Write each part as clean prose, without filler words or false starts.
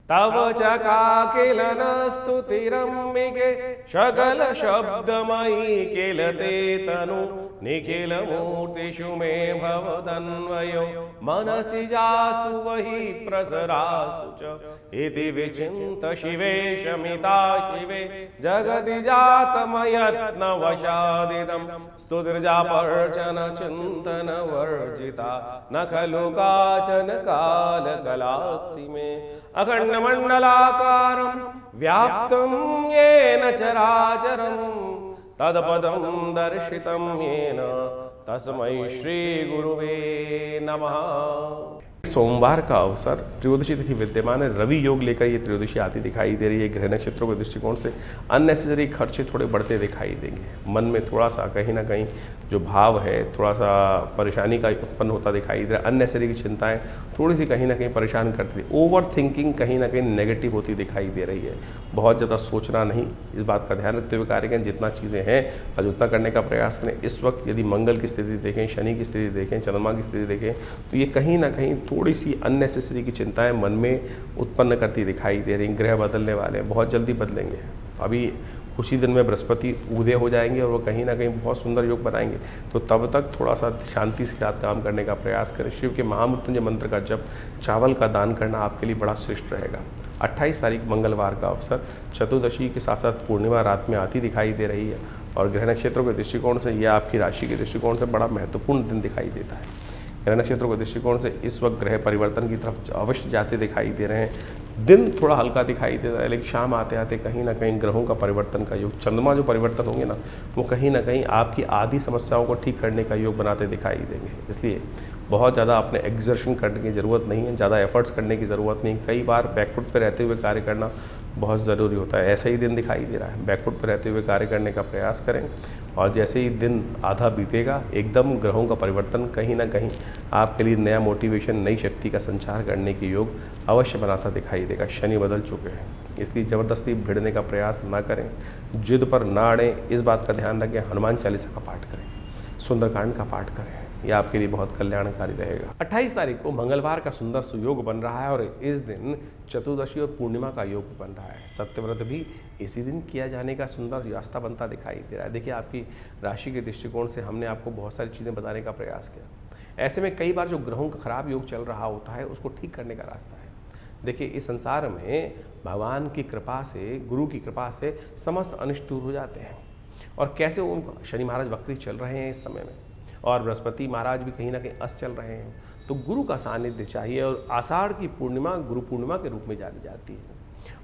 तव चकाकिलन स्तुतिरम्बिके सकल शब्दमयी किल ते तनु निखिल मूर्तिषु मे भवदन्वयो मनसि जासु वही प्रसरासु च इति विचिन्त शिवे शमिता शिवे जगति जातमयत्नवशादिदं स्तुतिर्जापर्चन चिन्तन वर्जिता न खलु काचन कालकलास्ति मे अखण्डमण्डलाकारं व्याप्तं येन चराचरं तत्पदं दर्शितं येन तस्मै श्री गुरुवे नमः। सोमवार का अवसर त्रयोदशी तिथि विद्यमान है। रवि योग लेकर ये त्रयोदशी आती दिखाई दे रही है। ग्रह नक्षत्रों के दृष्टिकोण से अननेसेसरी खर्चे थोड़े बढ़ते दिखाई देंगे। मन में थोड़ा सा कहीं ना कहीं जो भाव है, थोड़ा सा परेशानी का उत्पन्न होता दिखाई दे रहा है। अननेसेसरी की चिंताएं थोड़ी सी कहीं ना कहीं परेशान करती थी। ओवर थिंकिंग कहीं ना कहीं नेगेटिव होती दिखाई दे रही है। बहुत ज़्यादा सोचना नहीं, इस बात का ध्यान रखते हुए कार्य करें। जितना चीज़ें हैं आज उतना करने का प्रयास करें। इस वक्त यदि मंगल की स्थिति देखें, शनि की स्थिति देखें, चंद्रमा की स्थिति देखें तो ये कहीं ना कहीं थोड़ी सी अननेसेसरी की चिंताएं मन में उत्पन्न करती दिखाई दे रही। ग्रह बदलने वाले हैं, बहुत जल्दी बदलेंगे। अभी उसी दिन में बृहस्पति उदय हो जाएंगे और वो कहीं ना कहीं बहुत सुंदर योग बनाएंगे। तो तब तक थोड़ा सा शांति के साथ काम करने का प्रयास करें। शिव के महामृत्युंजय मंत्र का जप, चावल का दान करना आपके लिए बड़ा श्रेष्ठ रहेगा। 28 तारीख मंगलवार का अवसर चतुर्दशी के साथ साथ पूर्णिमा रात में आती दिखाई दे रही है और ग्रह नक्षत्रों के दृष्टिकोण से यह आपकी राशि के दृष्टिकोण से बड़ा महत्वपूर्ण दिन दिखाई देता है। ग्रह नक्षत्रों के दृष्टिकोण से इस वक्त ग्रह परिवर्तन की तरफ अवश्य जाते दिखाई दे रहे हैं। दिन थोड़ा हल्का दिखाई देता है, लेकिन शाम आते आते कहीं ना कहीं ग्रहों का परिवर्तन का योग, चंद्रमा जो परिवर्तन होंगे ना, वो कहीं ना कहीं आपकी आधी समस्याओं को ठीक करने का योग बनाते दिखाई देंगे। इसलिए बहुत ज़्यादा अपने एक्सर्शन करने की ज़रूरत नहीं है, ज़्यादा एफर्ट्स करने की ज़रूरत नहीं। कई बार बैकफुट पर रहते हुए कार्य करना बहुत ज़रूरी होता है। ऐसा ही दिन दिखाई दे रहा है। बैकफुट पर रहते हुए कार्य करने का प्रयास करें और जैसे ही दिन आधा बीतेगा एकदम ग्रहों का परिवर्तन कहीं ना कहीं आपके लिए नया मोटिवेशन, नई शक्ति का संचार करने की योग अवश्य बनाता दिखाई देगा। शनि बदल चुके हैं, इसलिए ज़बरदस्ती भिड़ने का प्रयास ना करें, जिद पर ना अड़ें। इस बात का ध्यान रखें। हनुमान चालीसा का पाठ करें, सुंदरकांड का पाठ करें, यह आपके लिए बहुत कल्याणकारी रहेगा। 28 तारीख को मंगलवार का सुंदर सुयोग बन रहा है और इस दिन चतुर्दशी और पूर्णिमा का योग बन रहा है। सत्यव्रत भी इसी दिन किया जाने का सुंदर रास्ता बनता दिखाई दे रहा है। देखिए, आपकी राशि के दृष्टिकोण से हमने आपको बहुत सारी चीज़ें बताने का प्रयास किया। ऐसे में कई बार जो ग्रहों का खराब योग चल रहा होता है उसको ठीक करने का रास्ता है। देखिए, इस संसार में भगवान की कृपा से, गुरु की कृपा से समस्त अनिष्ट दूर हो जाते हैं। और कैसे उनको, शनि महाराज वक्री चल रहे हैं इस समय में और बृहस्पति महाराज भी कहीं ना कहीं अस्त चल रहे हैं, तो गुरु का सानिध्य चाहिए। और आषाढ़ की पूर्णिमा गुरु पूर्णिमा के रूप में जानी जाती है।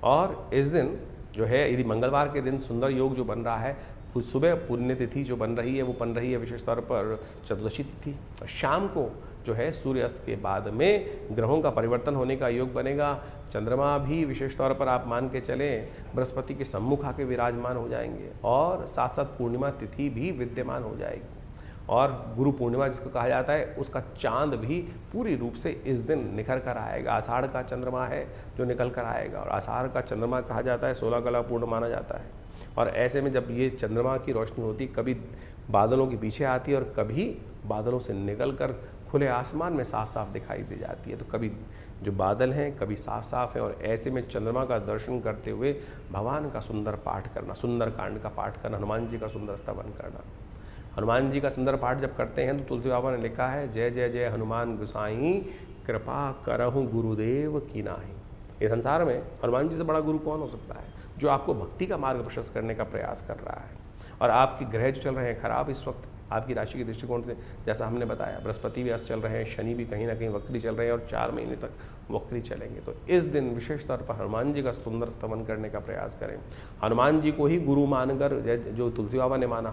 और इस दिन जो है, यदि मंगलवार के दिन सुंदर योग जो बन रहा है, सुबह पुण्यतिथि जो बन रही है वो बन रही है विशेष तौर पर चतुर्दशी तिथि, और शाम को जो है सूर्यास्त के बाद में ग्रहों का परिवर्तन होने का योग बनेगा। चंद्रमा भी विशेष तौर पर आप मान के चलें बृहस्पति के सम्मुख आके विराजमान हो जाएंगे और साथ साथ पूर्णिमा तिथि भी विद्यमान हो जाएगी। और गुरु पूर्णिमा जिसको कहा जाता है, उसका चांद भी पूरी रूप से इस दिन निखर कर आएगा। आषाढ़ का चंद्रमा है जो निकल कर आएगा और आषाढ़ का चंद्रमा कहा जाता है 16 कला पूर्ण माना जाता है। और ऐसे में जब ये चंद्रमा की रोशनी होती, कभी बादलों के पीछे आती है और कभी बादलों से निकल कर खुले आसमान में साफ साफ दिखाई दे जाती है। तो कभी जो बादल हैं कभी साफ साफ है और ऐसे में चंद्रमा का दर्शन करते हुए भगवान का सुंदर पाठ करना, सुंदरकांड का पाठ करना, हनुमान जी का सुंदर स्तवन करना। हनुमान जी का सुंदर पाठ जब करते हैं तो तुलसी बाबा ने लिखा है, जय जय जय हनुमान गोसाई कृपा करहु गुरुदेव की नाही। इस संसार में हनुमान जी से बड़ा गुरु कौन हो सकता है, जो आपको भक्ति का मार्ग प्रशस्त करने का प्रयास कर रहा है। और आपके ग्रह जो चल रहे हैं खराब इस वक्त आपकी राशि के दृष्टिकोण से, जैसा हमने बताया, बृहस्पति भी अस्त चल रहे हैं, शनि भी कहीं ना कहीं वक्री चल रहे हैं और 4 महीने तक वक्री चलेंगे। तो इस दिन विशेष तौर पर हनुमान जी का सुंदर स्तवन करने का प्रयास करें। हनुमान जी को ही गुरु मानकर जो तुलसी बाबा ने माना,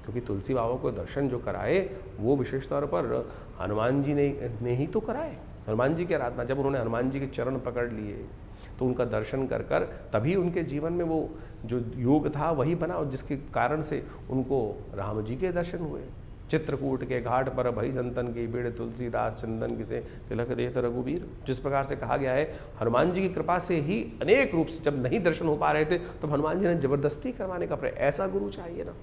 क्योंकि तुलसी बाबा को दर्शन जो कराए वो विशेष तौर पर हनुमान जी ने ही तो कराए। हनुमान जी की आराधना, जब उन्होंने हनुमान जी के चरण पकड़ लिए तो उनका दर्शन कर कर तभी उनके जीवन में वो जो योग था वही बना और जिसके कारण से उनको राम जी के दर्शन हुए। चित्रकूट के घाट पर भई संतन की भीड़, तुलसीदास चंदन किसे तिलक देत रघुबीर। जिस प्रकार से कहा गया है, हनुमान जी की कृपा से ही अनेक रूप से जब नहीं दर्शन हो पा रहे थे तो हनुमान जी ने जबरदस्ती करवाने का प्रयास। ऐसा गुरु चाहिए ना।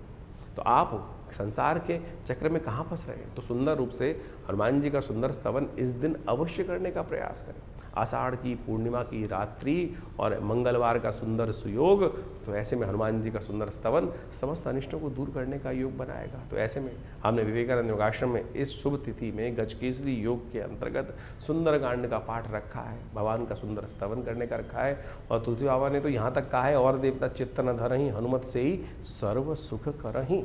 तो आप संसार के चक्र में कहाँ फंस रहे हैं, तो सुंदर रूप से हनुमान जी का सुंदर स्तवन इस दिन अवश्य करने का प्रयास करें। आषाढ़ की पूर्णिमा की रात्रि और मंगलवार का सुंदर सुयोग, तो ऐसे में हनुमान जी का सुंदर स्तवन समस्त अनिष्टों को दूर करने का योग बनाएगा। तो ऐसे में हमने विवेकानंद योगाश्रम में इस शुभ तिथि में गजकेसरी योग के अंतर्गत सुंदरकांड का पाठ रखा है, भगवान का सुंदर स्तवन करने का रखा है। और तुलसी बाबा ने तो यहाँ तक कहा है, और देवता चित्त न धरहि हनुमत से ही सर्व सुख करहि।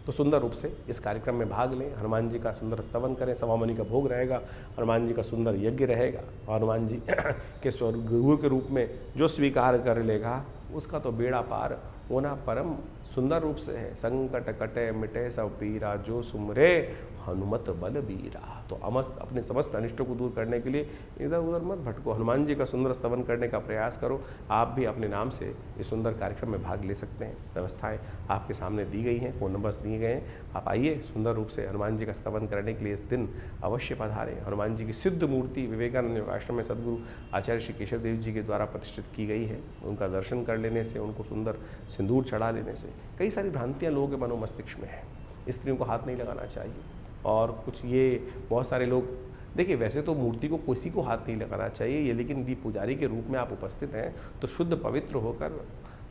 तो सुंदर रूप से इस कार्यक्रम में भाग लें, हनुमान जी का सुंदर स्तवन करें, सवामणि का भोग रहेगा, हनुमान जी का सुंदर यज्ञ रहेगा, और हनुमान जी के गुरु के रूप में जो स्वीकार कर लेगा उसका तो बेड़ा पार होना परम सुंदर रूप से है। संकट कटे मिटे सब पीरा, जो सुमरे हनुमत बल बीरा। तो अपने समस्त अनिष्टों को दूर करने के लिए इधर उधर मत भटको, हनुमान जी का सुंदर स्तवन करने का प्रयास करो। आप भी अपने नाम से इस सुंदर कार्यक्रम में भाग ले सकते हैं। व्यवस्थाएं आपके सामने दी गई हैं, फ़ोन नंबर्स दिए गए हैं। आप आइए, सुंदर रूप से हनुमान जी का स्तवन करने के लिए इस दिन अवश्य पधारें। हनुमान जी की सिद्ध मूर्ति विवेकानंद योगाश्रम में सदगुरु आचार्य श्री केशव देव जी के द्वारा प्रतिष्ठित की गई है। उनका दर्शन कर लेने से, उनको सुंदर सिंदूर चढ़ा लेने से कई सारी भ्रांतियाँ लोगों के मनोमस्तिष्क में हैं। स्त्रियों को हाथ नहीं लगाना चाहिए, और कुछ ये बहुत सारे लोग, देखिए वैसे तो मूर्ति को किसी को हाथ नहीं लगाना चाहिए ये, लेकिन यदि पुजारी के रूप में आप उपस्थित हैं तो शुद्ध पवित्र होकर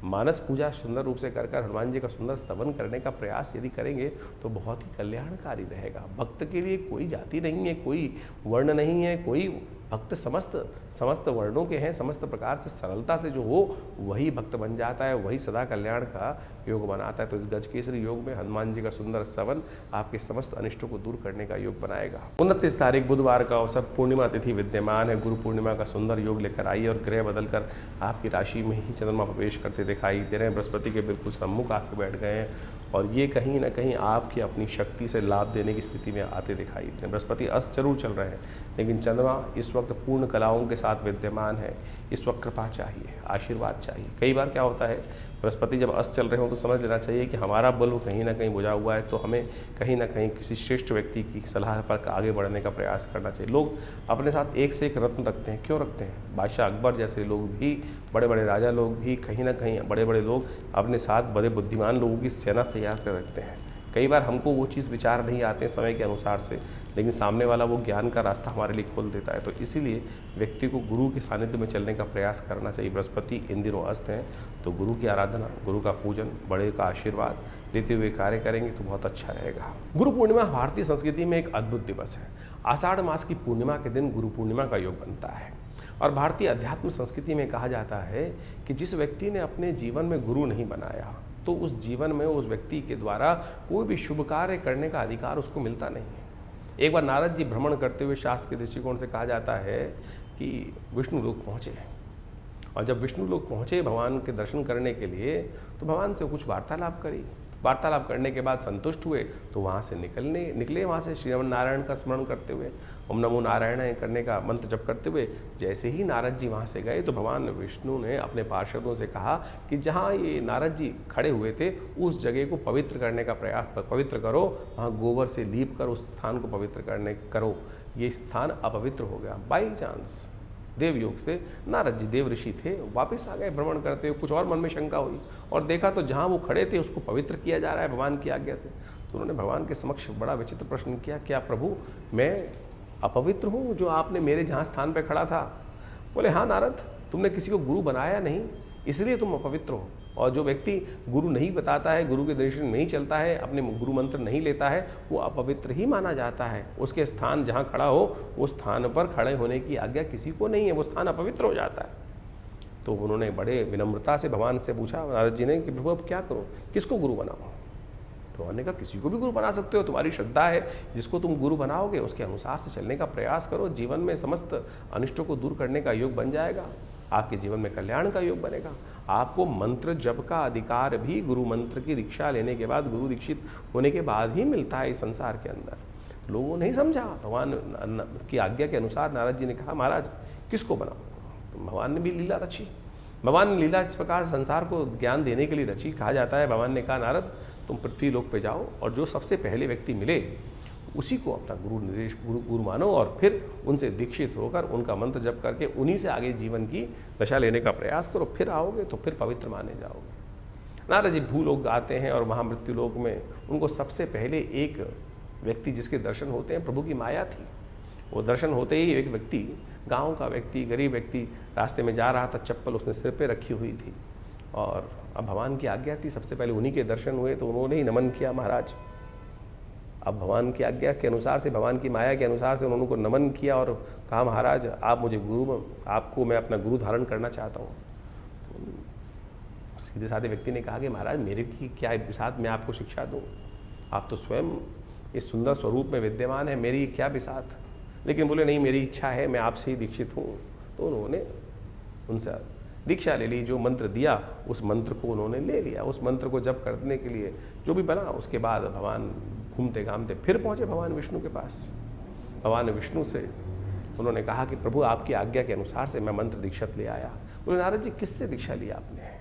मानस पूजा सुंदर रूप से कर हनुमान जी का सुंदर स्तवन करने का प्रयास यदि करेंगे तो बहुत ही कल्याणकारी रहेगा। भक्त के लिए कोई जाति नहीं है, कोई वर्ण नहीं है, कोई भक्त समस्त वर्णों के हैं। समस्त प्रकार से सरलता से जो हो वही भक्त बन जाता है, वही सदा कल्याण का योग बनाता है। तो इस गजकेसरी योग में हनुमान जी का सुंदर स्तवन आपके समस्त अनिष्टों को दूर करने का योग बनाएगा। 29 तारीख बुधवार का अवसर पूर्णिमा तिथि विद्यमान है। गुरु पूर्णिमा का सुंदर योग लेकर आइए, और ग्रह बदलकर आपकी राशि में ही चंद्रमा प्रवेश करते दिखाई दे रहे हैं। बृहस्पति के बिल्कुल सम्मुख आके बैठ गए हैं, और ये कहीं ना कहीं आपकी अपनी शक्ति से लाभ देने की स्थिति में आते दिखाई दे रहे हैं। बृहस्पति अस्त जरूर चल रहे हैं, लेकिन चंद्रमा इस वक्त पूर्ण कलाओं के साथ विद्यमान है। इस वक्त कृपा चाहिए, आशीर्वाद चाहिए। कई बार क्या होता है, बृहस्पति जब अस्त चल रहे हो तो समझ लेना चाहिए कि हमारा बल कहीं ना कहीं बुझा हुआ है, तो हमें कहीं ना कहीं किसी श्रेष्ठ व्यक्ति की सलाह पर आगे बढ़ने का प्रयास करना चाहिए। लोग अपने साथ एक से एक रत्न रखते हैं, क्यों रखते हैं? बादशाह अकबर जैसे लोग भी, बड़े बड़े राजा लोग भी, कहीं ना कहीं बड़े बड़े लोग अपने साथ बड़े बुद्धिमान लोगों की सेना तैयार कर रखते हैं। कई बार हमको वो चीज़ विचार नहीं आते हैं समय के अनुसार से, लेकिन सामने वाला वो ज्ञान का रास्ता हमारे लिए खोल देता है। तो इसीलिए व्यक्ति को गुरु के सानिध्य में चलने का प्रयास करना चाहिए। बृहस्पति इन दिनों अस्त हैं, तो गुरु की आराधना, गुरु का पूजन, बड़े का आशीर्वाद लेते हुए कार्य करेंगे तो बहुत अच्छा रहेगा। गुरु पूर्णिमा भारतीय संस्कृति में एक अद्भुत दिवस है। आषाढ़ मास की पूर्णिमा के दिन गुरु पूर्णिमा का योग बनता है, और भारतीय अध्यात्म संस्कृति में कहा जाता है कि जिस व्यक्ति ने अपने जीवन में गुरु नहीं बनाया तो उस जीवन में उस व्यक्ति के द्वारा कोई भी शुभ कार्य करने का अधिकार उसको मिलता नहीं है। एक बार नारद जी भ्रमण करते हुए शास्त्र के दृष्टिकोण से कहा जाता है कि विष्णु लोक पहुँचे, और जब विष्णु लोक पहुँचे भगवान के दर्शन करने के लिए, तो भगवान से कुछ वार्तालाप करी। वार्तालाप करने के बाद संतुष्ट हुए तो वहाँ से निकले वहाँ से श्रीमन नारायण का स्मरण करते हुए, ओम नमो नारायण करने का मंत्र जप करते हुए। जैसे ही नारद जी वहाँ से गए तो भगवान विष्णु ने अपने पार्षदों से कहा कि जहाँ ये नारद जी खड़े हुए थे उस जगह को पवित्र करने का प्रयास, पवित्र करो, वहाँ गोबर से लीप कर उस स्थान को पवित्र करो। ये स्थान अपवित्र हो गया। बाई चांस देवयोग से नारद जी देव ऋषि थे, वापस आ गए भ्रमण करते हुए। कुछ और मन में शंका हुई और देखा तो जहाँ वो खड़े थे उसको पवित्र किया जा रहा है भगवान की आज्ञा से। तो उन्होंने भगवान के समक्ष बड़ा विचित्र प्रश्न किया, क्या प्रभु मैं अपवित्र हूँ जो आपने मेरे जहाँ स्थान पर खड़ा था? बोले हाँ नारद, तुमने किसी को गुरु बनाया नहीं, इसलिए तुम अपवित्र हो। और जो व्यक्ति गुरु नहीं बताता है, गुरु के दर्शन नहीं चलता है, अपने गुरु मंत्र नहीं लेता है, वो अपवित्र ही माना जाता है। उसके स्थान जहाँ खड़ा हो उस स्थान पर खड़े होने की आज्ञा किसी को नहीं है, वो स्थान अपवित्र हो जाता है। तो उन्होंने बड़े विनम्रता से भगवान से पूछा नारद जी ने कि प्रभु अब क्या करूँ, किसको गुरु बनाऊँ? तो उन्होंने कहा किसी को भी गुरु बना सकते हो, तुम्हारी श्रद्धा है, जिसको तुम गुरु बनाओगे उसके अनुसार से चलने का प्रयास करो। जीवन में समस्त अनिष्टों को दूर करने का योग बन जाएगा, आपके जीवन में कल्याण का योग बनेगा। आपको मंत्र जप का अधिकार भी गुरु मंत्र की दीक्षा लेने के बाद, गुरु दीक्षित होने के बाद ही मिलता है इस संसार के अंदर। लोगों ने नहीं समझा। भगवान की आज्ञा के अनुसार नारद जी ने कहा महाराज किसको बनाओ? तो भगवान ने भी लीला रची। भगवान ने लीला इस प्रकार संसार को ज्ञान देने के लिए रची। कहा जाता है भगवान ने कहा नारद तुम पृथ्वी लोक पे जाओ और जो सबसे पहले व्यक्ति मिले उसी को अपना गुरु मानो, और फिर उनसे दीक्षित होकर उनका मंत्र जप करके उन्हीं से आगे जीवन की दशा लेने का प्रयास करो। फिर आओगे तो फिर पवित्र माने जाओगे। नारद जी भूलोक आते हैं और वहाँ मृत्यु लोक में उनको सबसे पहले एक व्यक्ति जिसके दर्शन होते हैं, प्रभु की माया थी। वो दर्शन होते ही एक व्यक्ति, गांव का व्यक्ति, गरीब व्यक्ति रास्ते में जा रहा था, चप्पल उसने सिर पे रखी हुई थी और अब भगवान की आज्ञा थी, सबसे पहले उन्हीं के दर्शन हुए तो उन्होंने ही नमन किया महाराज। अब भगवान की आज्ञा के अनुसार से, भगवान की माया के अनुसार से उन्होंने को नमन किया और कहा महाराज आप मुझे आपको मैं अपना गुरु धारण करना चाहता हूँ। तो सीधे साधे व्यक्ति ने कहा कि महाराज मेरे की क्या बिसात, मैं आपको शिक्षा दूँ, आप तो स्वयं इस सुंदर स्वरूप में विद्यमान है, मेरी क्या बिसात। लेकिन बोले नहीं, मेरी इच्छा है, मैं आपसे ही दीक्षित हूँ। तो उन्होंने उनसे दीक्षा ले ली, जो मंत्र दिया उस मंत्र को उन्होंने ले लिया। उस मंत्र को जप करने के लिए जो भी बना, उसके बाद भगवान घूमते घामते फिर पहुँचे भगवान विष्णु के पास। भगवान विष्णु से उन्होंने कहा कि प्रभु आपकी आज्ञा के अनुसार से मैं मंत्र दीक्षित ले आया। बोले नारद जी किससे दीक्षा लिया आपने?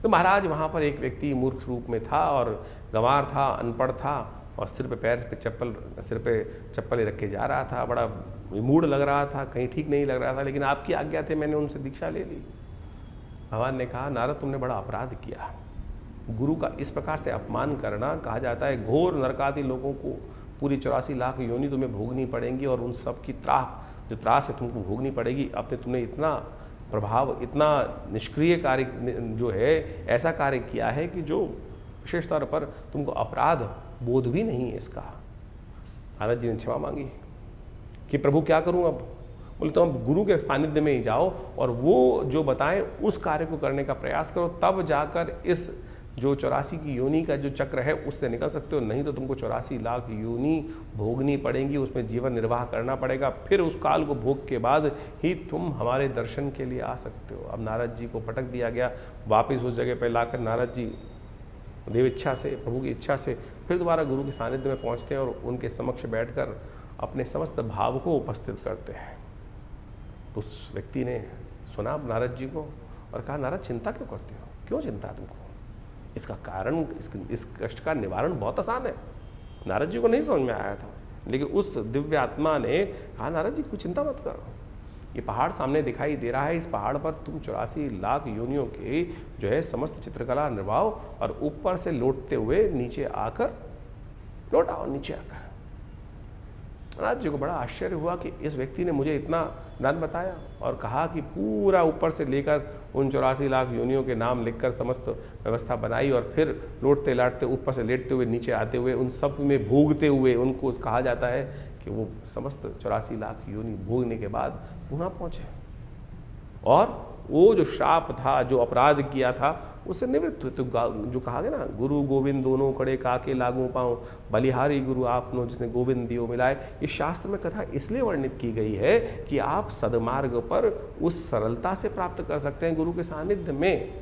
तो महाराज वहाँ पर एक व्यक्ति मूर्ख रूप में था और गंवार था, अनपढ़ था और सिर पे चप्पल रख के जा रहा था, बड़ा मूड लग रहा था, कहीं ठीक नहीं लग रहा था, लेकिन आपकी आज्ञा थे, मैंने उनसे दीक्षा ले ली। भगवान ने कहा नारद तुमने बड़ा अपराध किया, गुरु का इस प्रकार से अपमान करना, कहा जाता है घोर नरकादि लोगों को पूरी 84 लाख योनि तुम्हें भोगनी पड़ेंगी और उन सब की त्रास है तुमको भोगनी पड़ेगी। अपने तुमने इतना प्रभाव, इतना निष्क्रिय कार्य जो है, ऐसा कार्य किया है कि जो विशेष तौर पर तुमको अपराध बोध भी नहीं है इसका। नारद जी ने क्षमा मांगी कि प्रभु क्या करूं अब? बोले तो अब गुरु के सानिध्य में ही जाओ और वो जो बताएं उस कार्य को करने का प्रयास करो, तब जाकर इस जो 84 की योनि का जो चक्र है उससे निकल सकते हो, नहीं तो तुमको 84 लाख योनि भोगनी पड़ेंगी, उसमें जीवन निर्वाह करना पड़ेगा, फिर उस काल को भोग के बाद ही तुम हमारे दर्शन के लिए आ सकते हो। अब नारद जी को पटक दिया गया, वापस उस जगह पर लाकर नारद जी देव इच्छा से, प्रभु की इच्छा से फिर दोबारा गुरु के सानिध्य में पहुँचते हैं और उनके समक्ष बैठकर अपने समस्त भाव को उपस्थित करते हैं। तो उस व्यक्ति ने सुना नारद जी को और कहा नारद चिंता क्यों करते हो, क्यों चिंता है तुमको? इसका कारण, इस कष्ट का निवारण बहुत आसान है। नारद जी को नहीं समझ में आया था, लेकिन उस दिव्य आत्मा ने कहा नारद जी कोई चिंता मत करो, ये पहाड़ सामने दिखाई दे रहा है, इस पहाड़ पर तुम 84 लाख योनियों के जो है समस्त चित्रकला निर्वाहो और ऊपर से लौटते हुए नीचे आकर लौट आओ, नीचे आकर। नारद जी को बड़ा आश्चर्य हुआ कि इस व्यक्ति ने मुझे इतना दान बताया और कहा कि पूरा ऊपर से लेकर उन 84 लाख योनियों के नाम लिखकर समस्त व्यवस्था बनाई और फिर लौटते लाटते ऊपर से लेटते हुए नीचे आते हुए उन सब में भोगते हुए, उनको कहा जाता है कि वो समस्त 84 लाख योनि भोगने के बाद पुनः पहुँचे और वो जो श्राप था, जो अपराध किया था, उससे निवृत्त हुए। तो जो कहा गया ना, गुरु गोविंद दोनों कड़े काके लागू पाऊँ, बलिहारी गुरु आपनो जिसने गोविंद दियो मिलाए। ये शास्त्र में कथा इसलिए वर्णित की गई है कि आप सदमार्ग पर उस सरलता से प्राप्त कर सकते हैं गुरु के सानिध्य में।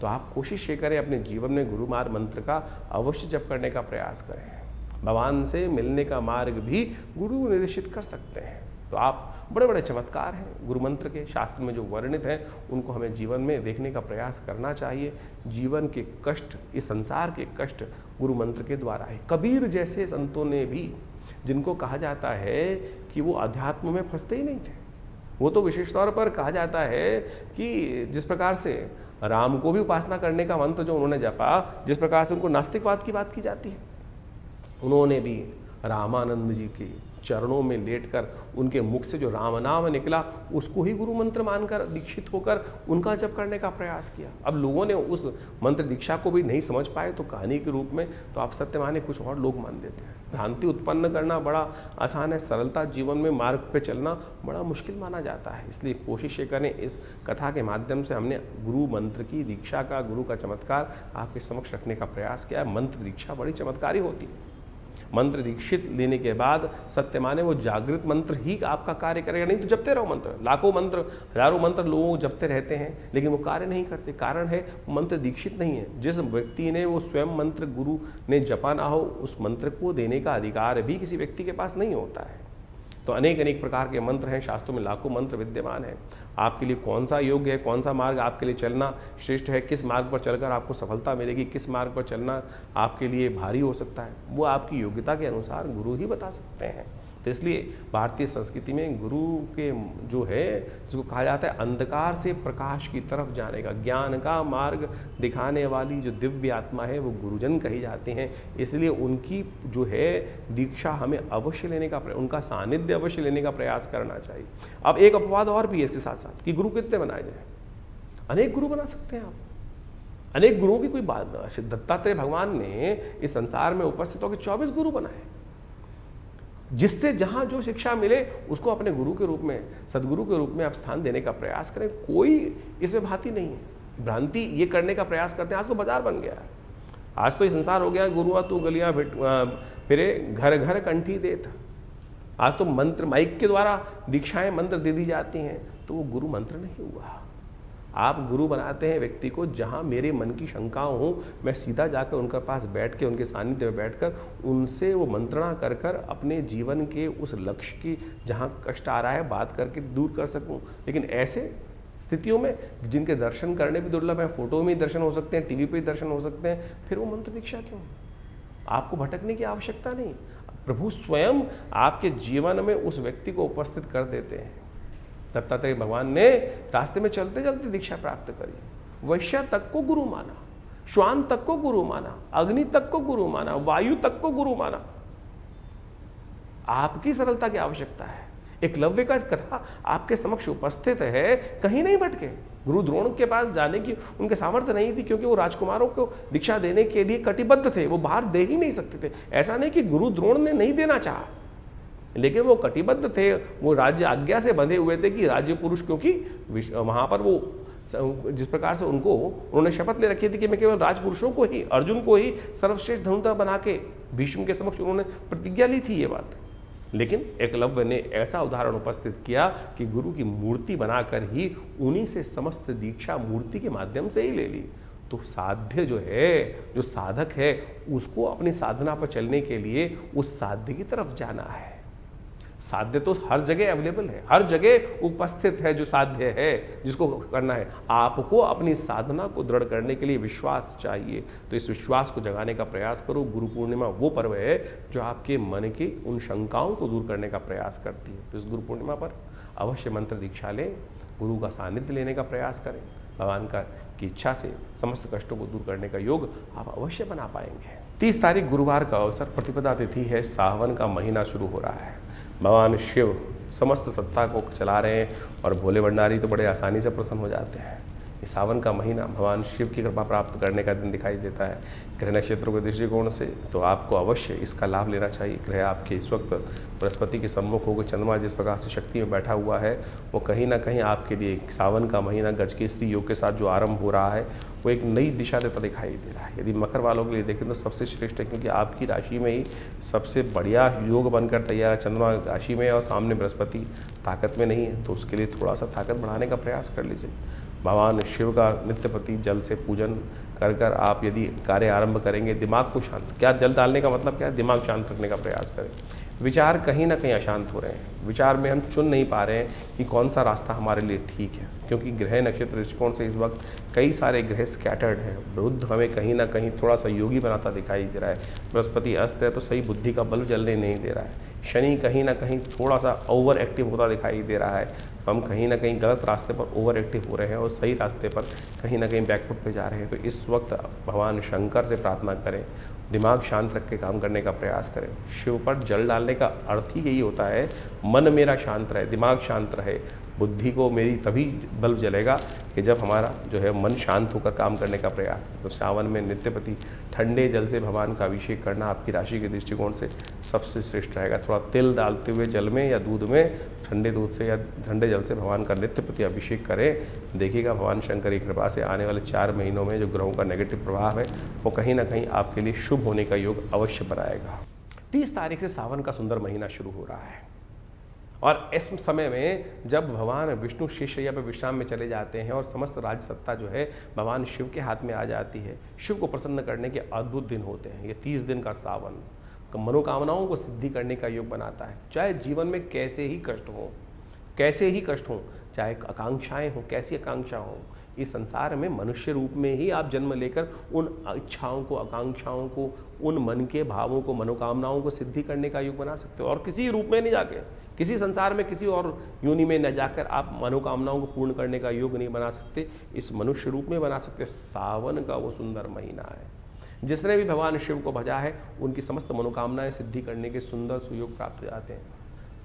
तो आप कोशिश ये करें, अपने जीवन में गुरु मार्ग मंत्र का अवश्य जप करने का प्रयास करें। भगवान से मिलने का मार्ग भी गुरु निर्देशित कर सकते हैं। तो आप बड़े बड़े चमत्कार हैं गुरु मंत्र के, शास्त्र में जो वर्णित हैं उनको हमें जीवन में देखने का प्रयास करना चाहिए। जीवन के कष्ट, इस संसार के कष्ट गुरु मंत्र के द्वारा है। कबीर जैसे संतों ने भी, जिनको कहा जाता है कि वो अध्यात्म में फंसते ही नहीं थे, वो तो विशेष तौर पर कहा जाता है कि जिस प्रकार से राम को भी उपासना करने का मंत्र जो उन्होंने जपा, जिस प्रकार से उनको नास्तिकवाद की बात की जाती है, उन्होंने भी रामानंद जी के चरणों में लेटकर उनके मुख से जो राम नाम निकला उसको ही गुरु मंत्र मानकर दीक्षित होकर उनका जप करने का प्रयास किया। अब लोगों ने उस मंत्र दीक्षा को भी नहीं समझ पाए तो कहानी के रूप में तो आप सत्य माने कुछ और लोग मान देते हैं। भ्रांति उत्पन्न करना बड़ा आसान है, सरलता जीवन में मार्ग पे चलना बड़ा मुश्किल माना जाता है। इसलिए कोशिश ये करें, इस कथा के माध्यम से हमने गुरु मंत्र की दीक्षा का, गुरु का चमत्कार आपके समक्ष रखने का प्रयास किया। मंत्र दीक्षा बड़ी चमत्कारी होती है। मंत्र दीक्षित लेने के बाद सत्य माने वो जागृत मंत्र ही आपका कार्य करेगा, नहीं तो जपते रहो मंत्र, लाखों मंत्र, हजारों मंत्र लोग जपते रहते हैं लेकिन वो कार्य नहीं करते। कारण है मंत्र दीक्षित नहीं है। जिस व्यक्ति ने वो स्वयं मंत्र गुरु ने जपा ना हो, उस मंत्र को देने का अधिकार भी किसी व्यक्ति के पास नहीं होता है। तो अनेक अनेक प्रकार के मंत्र हैं, शास्त्रों में लाखों मंत्र विद्यमान हैं। आपके लिए कौन सा योग्य है, कौन सा मार्ग आपके लिए चलना श्रेष्ठ है, किस मार्ग पर चलकर आपको सफलता मिलेगी, किस मार्ग पर चलना आपके लिए भारी हो सकता है, वो आपकी योग्यता के अनुसार गुरु ही बता सकते हैं। तो इसलिए भारतीय संस्कृति में गुरु के जो है, जिसको कहा जाता है अंधकार से प्रकाश की तरफ जाने का, ज्ञान का मार्ग दिखाने वाली जो दिव्य आत्मा है, वो गुरुजन कही जाते हैं। इसलिए उनकी जो है दीक्षा हमें अवश्य लेने का, उनका सानिध्य अवश्य लेने का प्रयास करना चाहिए। अब एक अपवाद और भी है इसके साथ साथ कि गुरु कितने बनाए जाए। अनेक गुरु बना सकते हैं आप, अनेक गुरुओं की कोई बात नहीं। दत्तात्रेय भगवान ने इस संसार में उपस्थित होकर 24 गुरु बनाए, जिससे जहां जो शिक्षा मिले उसको अपने गुरु के रूप में, सदगुरु के रूप में आप स्थान देने का प्रयास करें। कोई इसमें भांति नहीं है। भ्रांति ये करने का प्रयास करते हैं। आज तो बाजार बन गया है, आज तो ये संसार हो गया, गुरुआ तू गलियां फिरे घर घर कंठी देत। आज तो मंत्र माइक के द्वारा दीक्षाएं मंत्र दे दी जाती हैं, तो वो गुरु मंत्र नहीं हुआ। आप गुरु बनाते हैं व्यक्ति को, जहां मेरे मन की शंकाओं हो, मैं सीधा जाकर उनके पास बैठ के, उनके सानिध्य में बैठकर उनसे वो मंत्रणा कर कर अपने जीवन के उस लक्ष्य की, जहां कष्ट आ रहा है, बात करके दूर कर सकूं। लेकिन ऐसे स्थितियों में जिनके दर्शन करने भी दुर्लभ है, फोटो में ही दर्शन हो सकते हैं, टीवी पे ही दर्शन हो सकते हैं, फिर वो मंत्र दीक्षा क्यों? आपको भटकने की आवश्यकता नहीं। प्रभु स्वयं आपके जीवन में उस व्यक्ति को उपस्थित कर देते हैं। दत्तात्रेय भगवान ने रास्ते में चलते चलते दीक्षा प्राप्त करी। वैश्य तक को गुरु माना, श्वान तक को गुरु माना, अग्नि तक को गुरु माना, वायु तक को गुरु माना। आपकी सरलता की आवश्यकता है। एकलव्य का कथा आपके समक्ष उपस्थित है, कहीं नहीं भटके। गुरु द्रोण के पास जाने की उनके सामर्थ्य नहीं थी, क्योंकि वो राजकुमारों को दीक्षा देने के लिए कटिबद्ध थे, वो बाहर दे ही नहीं सकते थे। ऐसा नहीं कि गुरु द्रोण ने नहीं देना चाहा, लेकिन वो कटिबद्ध थे, वो राज्य आज्ञा से बंधे हुए थे कि राज्य पुरुष, क्योंकि वहां पर वो जिस प्रकार से उन्होंने शपथ ले रखी थी कि मैं केवल राजपुरुषों को ही, अर्जुन को ही सर्वश्रेष्ठ धनुर्धर बना के भीष्म के समक्ष उन्होंने प्रतिज्ञा ली थी ये बात। लेकिन एकलव्य ने ऐसा उदाहरण उपस्थित किया कि गुरु की मूर्ति बनाकर ही उन्हीं से समस्त दीक्षा मूर्ति के माध्यम से ही ले ली। तो साध्य जो है, जो साधक है, उसको अपनी साधना पर चलने के लिए उस साध्य की तरफ जाना है। साध्य तो हर जगह अवेलेबल है, हर जगह उपस्थित है। जो साध्य है, जिसको करना है, आपको अपनी साधना को दृढ़ करने के लिए विश्वास चाहिए। तो इस विश्वास को जगाने का प्रयास करो। गुरु पूर्णिमा वो पर्व है जो आपके मन की उन शंकाओं को दूर करने का प्रयास करती है। तो इस गुरु पूर्णिमा पर अवश्य मंत्र दीक्षा लें, गुरु का सानिध्य लेने का प्रयास करें। भगवान की इच्छा से समस्त कष्टों को दूर करने का योग आप अवश्य बना पाएंगे। 30 तारीख गुरुवार का अवसर, प्रतिपदा तिथि है, सावन का महीना शुरू हो रहा है। भगवान शिव समस्त सत्ता को चला रहे हैं और भोले भंडारी तो बड़े आसानी से प्रसन्न हो जाते हैं। इस सावन का महीना भगवान शिव की कृपा प्राप्त करने का दिन दिखाई देता है। ग्रह नक्षत्रों के दृष्टिकोण से तो आपको अवश्य इसका लाभ लेना चाहिए। ग्रह आपके इस वक्त बृहस्पति के सम्मुख होकर चंद्रमा जिस प्रकार से शक्ति में बैठा हुआ है, वो कहीं ना कहीं आपके लिए सावन का महीना गजकेसरी योग के साथ जो आरंभ हो रहा है, वो एक नई दिशा देता दिखाई दे रहा है। यदि मकर वालों के लिए देखें तो सबसे श्रेष्ठ है, क्योंकि आपकी राशि में ही सबसे बढ़िया योग बनकर तैयार है। चंद्रमा राशि में और सामने बृहस्पति ताकत में नहीं है, तो उसके लिए थोड़ा सा ताकत बढ़ाने का प्रयास कर लीजिए। भगवान शिव का नित्य प्रति जल से पूजन कर कर आप यदि कार्य आरंभ करेंगे, दिमाग को शांत, क्या जल डालने का मतलब क्या है, दिमाग शांत रखने का प्रयास करें। विचार कहीं ना कहीं अशांत हो रहे हैं, विचार में हम चुन नहीं पा रहे हैं कि कौन सा रास्ता हमारे लिए ठीक है, क्योंकि ग्रह नक्षत्र दृष्टिकोण से इस वक्त कई सारे ग्रह स्कैटर्ड हैं। बुध हमें कहीं ना कहीं थोड़ा सा योगी बनाता दिखाई दे रहा है, बृहस्पति अस्त है तो सही बुद्धि का बल जलने नहीं दे रहा है, शनि कहीं ना कहीं थोड़ा सा ओवर एक्टिव होता दिखाई दे रहा है, तो हम कहीं ना कहीं गलत रास्ते पर ओवर एक्टिव हो रहे हैं और सही रास्ते पर कहीं ना कहीं बैकफुट पे जा रहे हैं। तो इस वक्त भगवान शंकर से प्रार्थना करें, दिमाग शांत रख के काम करने का प्रयास करें। शिव पर जल डालने का अर्थ ही यही होता है, मन मेरा शांत रहे, दिमाग शांत रहे, बुद्धि को मेरी तभी बल्ब जलेगा कि जब हमारा जो है मन शांत होकर काम करने का प्रयास करें। तो सावन में नित्य प्रति ठंडे जल से भगवान का अभिषेक करना आपकी राशि के दृष्टिकोण से सबसे श्रेष्ठ रहेगा। थोड़ा तिल डालते हुए जल में या दूध में, ठंडे दूध से या ठंडे जल से भगवान का नित्य प्रति अभिषेक करें। देखिएगा भगवान शंकर की कृपा से आने वाले 4 महीनों में जो ग्रहों का नेगेटिव प्रभाव है वो कहीं ना कहीं आपके लिए शुभ होने का योग अवश्य बनाएगा। 30 तारीख से सावन का सुंदर महीना शुरू हो रहा है और इस समय में जब भगवान विष्णु शेषशय्या पर विश्राम में चले जाते हैं और समस्त राज सत्ता जो है भगवान शिव के हाथ में आ जाती है, शिव को प्रसन्न करने के अद्भुत दिन होते हैं। ये 30 दिन का सावन मनोकामनाओं को सिद्धि करने का योग बनाता है। चाहे जीवन में कैसे ही कष्ट हो, चाहे आकांक्षाएं हों, कैसी आकांक्षा हो, इस संसार में मनुष्य रूप में ही आप जन्म लेकर उन इच्छाओं को, आकांक्षाओं को, उन मन के भावों को, मनोकामनाओं को सिद्धि करने का योग बना सकते हो। और किसी रूप में नहीं जाके, किसी संसार में किसी और योनि में न जाकर आप मनोकामनाओं को पूर्ण करने का योग नहीं बना सकते, इस मनुष्य रूप में बना सकते। सावन का वो सुंदर महीना है, जिसने भी भगवान शिव को भजा है उनकी समस्त मनोकामनाएं सिद्धि करने के सुंदर सुयोग प्राप्त हो जाते हैं।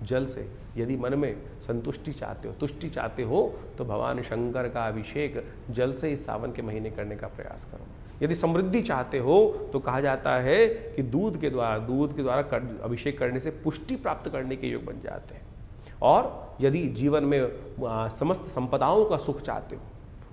जल से यदि मन में संतुष्टि चाहते हो, तुष्टि चाहते हो, तो भगवान शंकर का अभिषेक जल से इस सावन के महीने करने का प्रयास करो। यदि समृद्धि चाहते हो तो कहा जाता है कि दूध के द्वारा अभिषेक करने से पुष्टि प्राप्त करने के योग बन जाते हैं। और यदि जीवन में समस्त संपदाओं का सुख चाहते हो,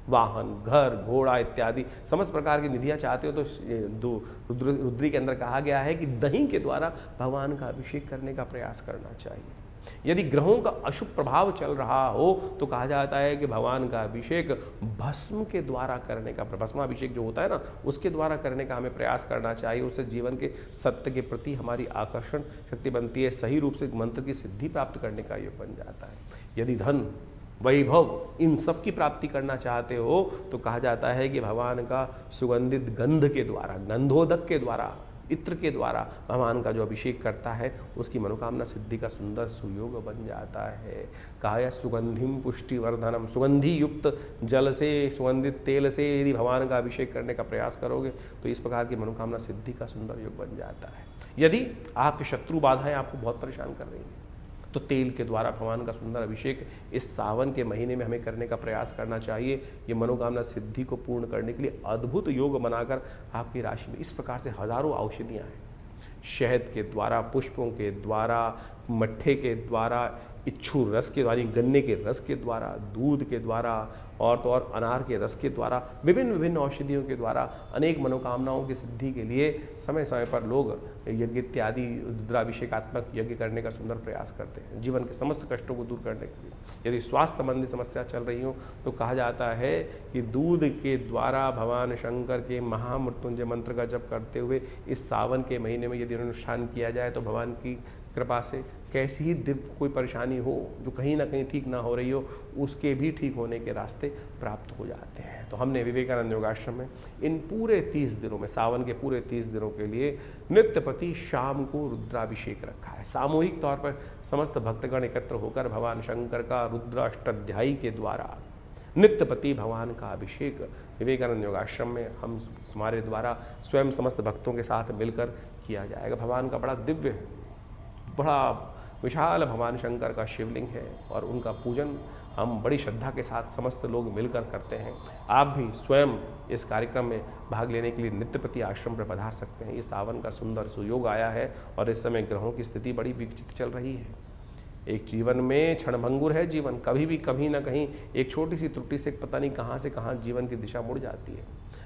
वाहन, घर, घोड़ा इत्यादि समस्त प्रकार की निधियां चाहते हो, तो रुद्री के अंदर कहा गया है कि दही के द्वारा भगवान का अभिषेक करने का प्रयास करना चाहिए। यदि ग्रहों का अशुभ प्रभाव चल रहा हो तो कहा जाता है कि भगवान का अभिषेक भस्म के द्वारा करने का, भस्माभिषेक जो होता है ना, उसके द्वारा करने का हमें प्रयास करना चाहिए। उससे जीवन के सत्य के प्रति हमारी आकर्षण शक्ति बनती है, सही रूप से मंत्र की सिद्धि प्राप्त करने का योग बन जाता है। यदि धन, वैभव, इन सब की प्राप्ति करना चाहते हो तो कहा जाता है कि भगवान का सुगंधित गंध के द्वारा, गंधोदक के द्वारा, इत्र के द्वारा भगवान का जो अभिषेक करता है उसकी मनोकामना सिद्धि का सुंदर सुयोग बन जाता है। कहा सुगंधिम पुष्टिवर्धनम, सुगंधि युक्त जल से, सुगंधित तेल से यदि भगवान का अभिषेक करने का प्रयास करोगे तो इस प्रकार की मनोकामना सिद्धि का सुंदर योग बन जाता है। यदि आपकी शत्रु बाधाएं आपको बहुत परेशान कर रही हैं तो तेल के द्वारा भगवान का सुंदर अभिषेक इस सावन के महीने में हमें करने का प्रयास करना चाहिए। ये मनोकामना सिद्धि को पूर्ण करने के लिए अद्भुत योग बनाकर आपकी राशि में इस प्रकार से हजारों औषधियाँ हैं। शहद के द्वारा, पुष्पों के द्वारा, मट्ठे के द्वारा, इच्छू रस के द्वारा, गन्ने के रस के द्वारा, दूध के द्वारा और तो और अनार के रस के द्वारा, विभिन्न विभिन्न औषधियों के द्वारा अनेक मनोकामनाओं की सिद्धि के लिए समय समय पर लोग यज्ञ इत्यादि रुद्राभिषेकात्मक यज्ञ करने का सुंदर प्रयास करते हैं, जीवन के समस्त कष्टों को दूर करने के लिए। यदि स्वास्थ्य संबंधी समस्या चल रही हो तो कहा जाता है कि दूध के द्वारा भगवान शंकर के महामृत्युंजय मंत्र का जप करते हुए इस सावन के महीने में यदि अनुष्ठान किया जाए तो भगवान की कृपा से कैसी ही दिव्य कोई परेशानी हो जो कहीं ना कहीं ठीक ना हो रही हो, उसके भी ठीक होने के रास्ते प्राप्त हो जाते हैं। तो हमने विवेकानंद योगाश्रम में इन पूरे 30 दिनों में, सावन के पूरे 30 दिनों के लिए नित्य प्रति शाम को रुद्राभिषेक रखा है। सामूहिक तौर पर समस्त भक्तगण एकत्र होकर भगवान शंकर का रुद्र अष्टाध्यायी के द्वारा नित्य प्रति भगवान का अभिषेक विवेकानंद योगाश्रम में हमारे द्वारा स्वयं समस्त भक्तों के साथ मिलकर किया जाएगा। भगवान का बड़ा दिव्य, बड़ा विशाल भगवान शंकर का शिवलिंग है और उनका पूजन हम बड़ी श्रद्धा के साथ समस्त लोग मिलकर करते हैं। आप भी स्वयं इस कार्यक्रम में भाग लेने के लिए नित्य प्रति आश्रम पर पधार सकते हैं। ये सावन का सुंदर सुयोग आया है और इस समय ग्रहों की स्थिति बड़ी विकसित चल रही है। एक जीवन में क्षणभंगुर है जीवन, कभी भी कभी ना कहीं एक छोटी सी त्रुटि से पता नहीं कहाँ से कहाँ जीवन की दिशा मुड़ जाती है।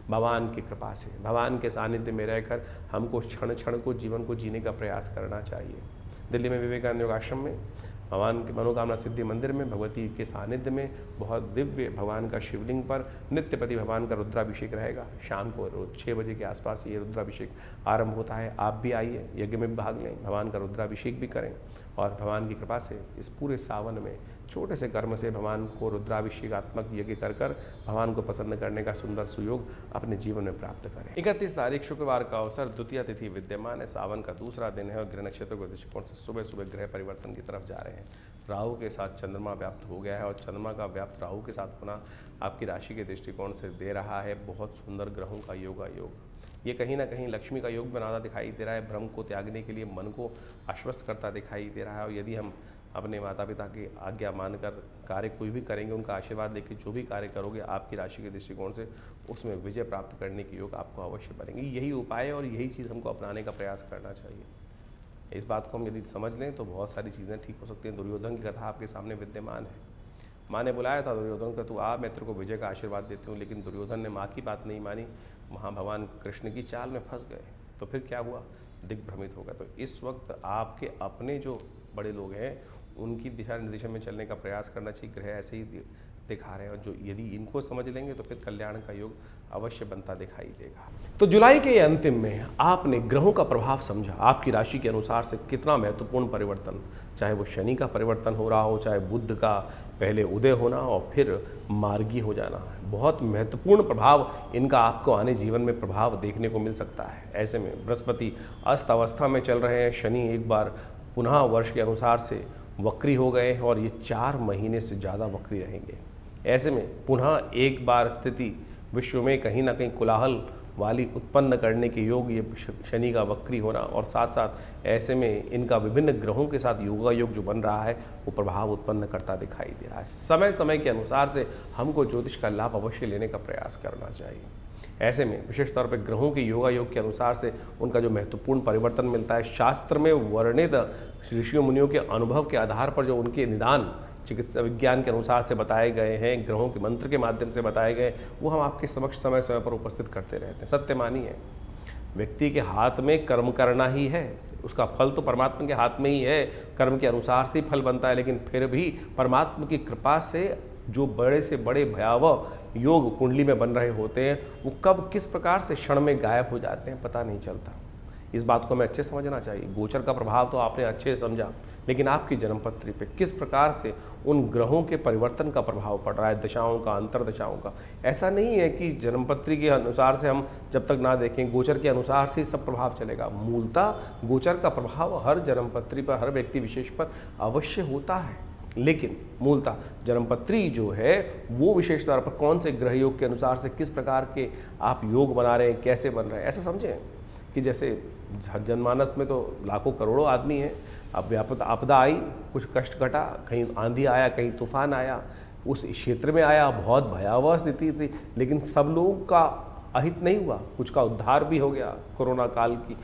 भगवान की कृपा से, भगवान के सानिध्य में रहकर हमको क्षण क्षण को जीवन को जीने का प्रयास करना चाहिए। दिल्ली में विवेकानंद योगाश्रम में भगवान के मनोकामना सिद्धि मंदिर में भगवती के सानिध्य में बहुत दिव्य भगवान का शिवलिंग पर नित्य प्रति भगवान का रुद्राभिषेक रहेगा। शाम को रोज 6 बजे के आसपास ये रुद्राभिषेक आरंभ होता है। आप भी आइए, यज्ञ में भी भाग लें, भगवान का रुद्राभिषेक भी करें और भगवान की कृपा से इस पूरे सावन में छोटे से कर्म से भगवान को रुद्राभिषेकात्मक यज्ञ कर भगवान को प्रसन्न करने का सुंदर सुयोग अपने जीवन में प्राप्त करें। 31 तारीख शुक्रवार का अवसर, द्वितीय तिथि विद्यमान है, सावन का दूसरा दिन है और गृह नक्षत्र के दृष्टिकोण से सुबह सुबह ग्रह परिवर्तन की तरफ जा रहे हैं। राहु के साथ चंद्रमा व्याप्त हो गया है और चंद्रमा का व्याप्त राहु के साथ होना आपकी राशि के दृष्टिकोण से दे रहा है बहुत सुंदर ग्रहों का योग। ये कहीं ना कहीं लक्ष्मी का योग बनाता दिखाई दे रहा है, भ्रम को त्यागने के लिए मन को आश्वस्त करता दिखाई दे रहा है। और यदि हम अपने माता पिता की आज्ञा मानकर कार्य कोई भी करेंगे, उनका आशीर्वाद लेकर जो भी कार्य करोगे आपकी राशि के दृष्टिकोण से उसमें विजय प्राप्त करने के योग आपको अवश्य बनेंगे। यही उपाय है और यही चीज़ हमको अपनाने का प्रयास करना चाहिए। इस बात को हम यदि समझ लें तो बहुत सारी चीज़ें ठीक हो सकती हैं। दुर्योधन की कथा आपके सामने विद्यमान है। माँ ने बुलाया था दुर्योधन को, तू आ, मैं तेरे को विजय का आशीर्वाद देती हूँ, लेकिन दुर्योधन ने माँ की बात नहीं मानी, वहाँ भगवान कृष्ण की चाल में फंस गए। तो फिर क्या हुआ, दिग्भ्रमित हो गया। तो इस वक्त आपके अपने जो बड़े लोग हैं उनकी दिशा निर्देशन में चलने का प्रयास करना चाहिए। ग्रह ऐसे ही दिखा रहे हैं, और जो यदि इनको समझ लेंगे तो फिर कल्याण का योग अवश्य बनता दिखाई देगा। तो जुलाई के अंतिम में आपने ग्रहों का प्रभाव समझा, आपकी राशि के अनुसार से कितना महत्वपूर्ण परिवर्तन, चाहे वो शनि का परिवर्तन हो रहा हो, चाहे बुध का पहले उदय होना और फिर मार्गी हो जाना, बहुत महत्वपूर्ण प्रभाव इनका आपको आने जीवन में प्रभाव देखने को मिल सकता है। ऐसे में बृहस्पति अस्त अवस्था में चल रहे हैं, शनि एक बार पुनः वर्ष के अनुसार से वक्री हो गए और ये 4 महीने से ज़्यादा वक्री रहेंगे। ऐसे में पुनः एक बार स्थिति विश्व में कहीं ना कहीं कोलाहल वाली उत्पन्न करने के योग, ये शनि का वक्री होना, और साथ साथ ऐसे में इनका विभिन्न ग्रहों के साथ योगा योग जो बन रहा है वो प्रभाव उत्पन्न करता दिखाई दे रहा है। समय समय के अनुसार से हमको ज्योतिष का लाभ अवश्य लेने का प्रयास करना चाहिए। ऐसे में विशेष तौर पर ग्रहों के योगा योग के अनुसार से उनका जो महत्वपूर्ण परिवर्तन मिलता है, शास्त्र में वर्णित ऋषियों मुनियों के अनुभव के आधार पर जो उनके निदान चिकित्सा विज्ञान के अनुसार से बताए गए हैं, ग्रहों के मंत्र के माध्यम से बताए गए, वो हम आपके समक्ष समय समय पर उपस्थित करते रहते हैं। सत्य मानिए, व्यक्ति के हाथ में कर्म करना ही है, उसका फल तो परमात्मा के हाथ में ही है, कर्म के अनुसार से ही फल बनता है, लेकिन फिर भी परमात्मा की कृपा से जो बड़े से बड़े भयावह योग कुंडली में बन रहे होते हैं वो कब किस प्रकार से क्षण में गायब हो जाते हैं पता नहीं चलता। इस बात को हमें अच्छे समझना चाहिए। गोचर का प्रभाव तो आपने अच्छे से समझा, लेकिन आपकी जन्मपत्री पे किस प्रकार से उन ग्रहों के परिवर्तन का प्रभाव पड़ रहा है, दशाओं का, अंतरदशाओं का। ऐसा नहीं है कि जन्मपत्री के अनुसार से हम जब तक ना देखें, गोचर के अनुसार से सब प्रभाव चलेगा। मूलतः गोचर का प्रभाव हर जन्मपत्री पर, हर व्यक्ति विशेष पर अवश्य होता है, लेकिन मूलतः जन्मपत्री जो है वो विशेष तौर पर कौन से ग्रह योग के अनुसार से किस प्रकार के आप योग बना रहे हैं, कैसे बन रहे हैं। ऐसा समझें कि जैसे जनमानस में तो लाखों करोड़ों आदमी हैं, अब व्यापक आपदा आई, कुछ कष्ट घटा, कहीं आंधी आया, कहीं तूफान आया, उस क्षेत्र में आया, बहुत भयावह स्थिति थी, लेकिन सब लोगों का अहित नहीं हुआ, कुछ का उद्धार भी हो गया। कोरोना काल की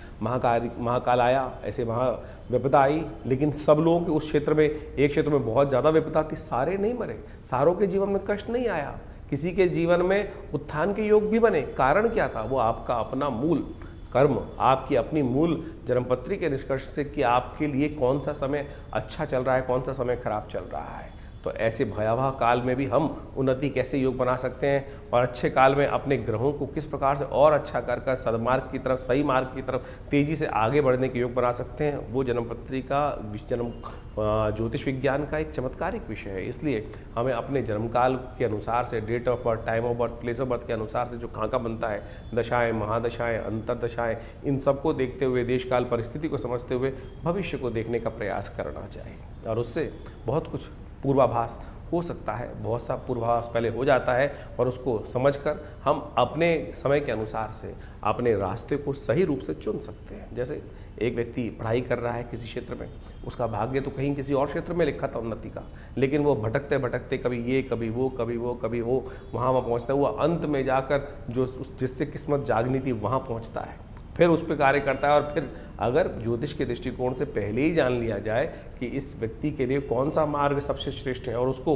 महाकाल आया, ऐसे महा विपदा आई, लेकिन सब लोगों के उस क्षेत्र में, एक क्षेत्र में बहुत ज़्यादा विपदा थी, सारे नहीं मरे, सारों के जीवन में कष्ट नहीं आया, किसी के जीवन में उत्थान के योग भी बने। कारण क्या था? वो आपका अपना मूल कर्म, आपकी अपनी मूल जन्मपत्री के निष्कर्ष से कि आपके लिए कौन सा समय अच्छा चल रहा है, कौन सा समय खराब चल रहा है। तो ऐसे भयावह काल में भी हम उन्नति कैसे योग बना सकते हैं और अच्छे काल में अपने ग्रहों को किस प्रकार से और अच्छा कर सदमार्ग की तरफ, सही मार्ग की तरफ तेजी से आगे बढ़ने के योग बना सकते हैं, वो जन्मपत्री का जन्म ज्योतिष विज्ञान का एक चमत्कारिक विषय है। इसलिए हमें अपने जन्मकाल के अनुसार से, date of birth, time of birth, place of birth के अनुसार से जो खाका बनता है, दशाएं, महादशाएं, अंतरदशाएं, इन सबको देखते हुए, देश काल परिस्थिति को समझते हुए भविष्य को देखने का प्रयास करना चाहिए, और उससे बहुत कुछ पूर्वाभास हो सकता है, बहुत सा पूर्वाभास पहले हो जाता है, और उसको समझकर हम अपने समय के अनुसार से अपने रास्ते को सही रूप से चुन सकते हैं। जैसे एक व्यक्ति पढ़ाई कर रहा है किसी क्षेत्र में, उसका भाग्य तो कहीं किसी और क्षेत्र में लिखा था उन्नति का, लेकिन वो भटकते भटकते कभी ये, कभी वो, कभी वो, कभी वो, वहाँ पहुँचता है, वो अंत में जाकर जो जिससे किस्मत जागनी थी वहाँ पहुँचता है, फिर उस पर कार्य करता है। और फिर अगर ज्योतिष के दृष्टिकोण से पहले ही जान लिया जाए कि इस व्यक्ति के लिए कौन सा मार्ग सबसे श्रेष्ठ है और उसको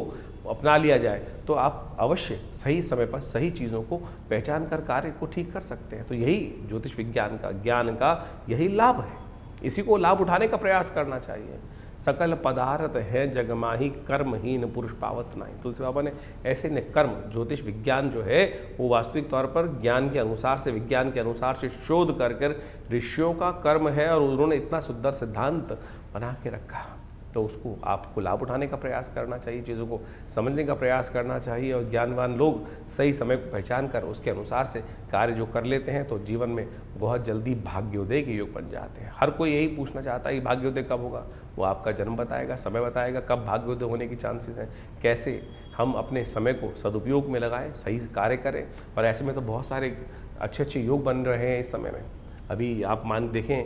अपना लिया जाए, तो आप अवश्य सही समय पर सही चीज़ों को पहचान कर कार्य को ठीक कर सकते हैं। तो यही ज्योतिष विज्ञान का, ज्ञान का यही लाभ है, इसी को लाभ उठाने का प्रयास करना चाहिए। सकल पदार्थ है जगमाही, कर्महीन पुरुष पावत नहीं। तुलसी बाबा ने ऐसे ने कर्म, ज्योतिष विज्ञान जो है वो वास्तविक तौर पर ज्ञान के अनुसार से, विज्ञान के अनुसार से शोध कर ऋषियों का कर्म है, और उन्होंने इतना सुंदर सिद्धांत बना के रखा, तो उसको आपको लाभ उठाने का प्रयास करना चाहिए, चीज़ों को समझने का प्रयास करना चाहिए, और ज्ञानवान लोग सही समय को पहचान कर उसके अनुसार से कार्य जो कर लेते हैं तो जीवन में बहुत जल्दी भाग्योदय के योग बन जाते हैं। हर कोई यही पूछना चाहता है कि भाग्योदय कब होगा, वो आपका जन्म बताएगा, समय बताएगा कब भाग्योदय होने की चांसेस हैं, कैसे हम अपने समय को सदुपयोग में लगाएं, सही कार्य करें। और ऐसे में तो बहुत सारे अच्छे अच्छे योग बन रहे हैं इस समय में। अभी आप मान देखें,